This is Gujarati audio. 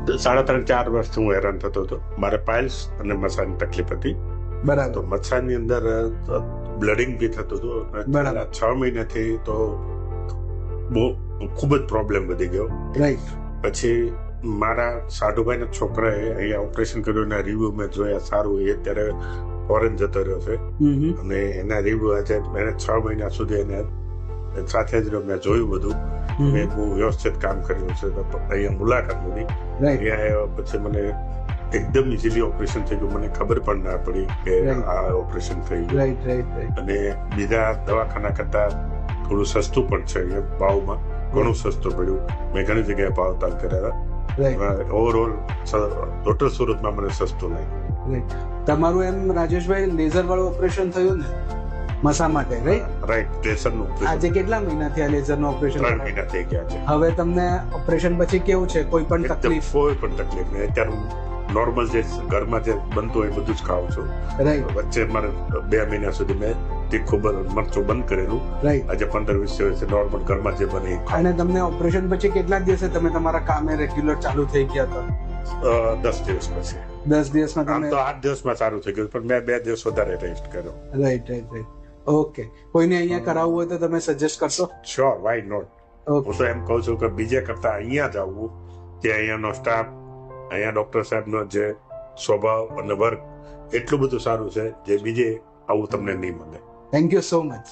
3.5-4 વર્ષથી હું હેરાન થતો હતો. મારે પાઇલ્સ અને મસાની તકલીફ હતી. બરાબર. તો મચ્છાની અંદર બ્લડિંગ બી થતું હતું. બરાબર. 6 મહિનાથી તો બહુ ખૂબ જ પ્રોબ્લેમ વધી ગયો. રાઈટ. પછી મારા સાઢુભાઈના છોકરાએ અહીંયા ઓપરેશન કર્યું, એના રિવ્યુ મેં જોયા. સારું, એ અત્યારે ફોરેન જતો રહ્યો છે અને એના રિવ્યુ આજે એને 6 મહિના સુધી એને સાથે જ મેં જોયું બધું. મેં બહુ વ્યવસ્થિત કામ કર્યું છે. અહીંયા મુલાકાત લીધી. અહીંયા આવ્યા પછી મને એકદમ ઇઝીલી ઓપરેશન થઈ ગયું. મને ખબર પણ ના પડી કે આ ઓપરેશન થઈ ગયું. અને બીજા દવાખાના કરતા થોડું સસ્તું પણ છે. અહીંયા ભાવમાં ઘણું સસ્તું પડ્યું. મેં ઘણી જગ્યાએ ભાવતાલ કર્યા. ઓવરઓલ ટોટલ સુરતમાં મને સસ્તું લાગ્યું. તમારું એમ રાજેશભાઈ લેઝર વાળું ઓપરેશન થયું ને મસા માટે, રાઈટ? લેઝરનું આજે કેટલા મહિના થયા લેઝરનું ઓપરેશન? 3 મહિના થઈ ગયા છે. હવે તમને ઓપરેશન પછી કેવું છે? કોઈ પણ તકલીફ? કોઈ પણ તકલીફ નહીં. અત્યારે નોર્મલ જે ઘરમાં જે બનતું હોય બધું જ ખાઉં છું. વચ્ચે મારે 2 મહિના સુધી મેં તીખું મરચું બંધ કરેલું. આજે 15-20 દિવસથી નોર્મલ ઘરમાં જે બને. અને તમને ઓપરેશન પછી કેટલા દિવસે તમે તમારા કામે રેગ્યુલર ચાલુ થઈ ગયા હતા? 10 દિવસ પછી. 10 દિવસમાં આમ તો 8 દિવસમાં સારું થઈ ગયું, પણ મેં 2 દિવસ વધારે રેસ્ટ કર્યો. રાઈટ. ઓકે. કોઈને અહીંયા કરાવવું હોય તો તમે સજેસ્ટ કરશો? Sure, why not. હું તો એમ કહું છું કે બીજે કરતા અહીંયા જ આવવું. કે અહીંયાનો સ્ટાફ, અહીંયા ડોક્ટર સાહેબનો જે સ્વભાવ અને વર્ક એટલું બધું સારું છે જે બીજે આવું તમને નહીં મળે. Thank you so much.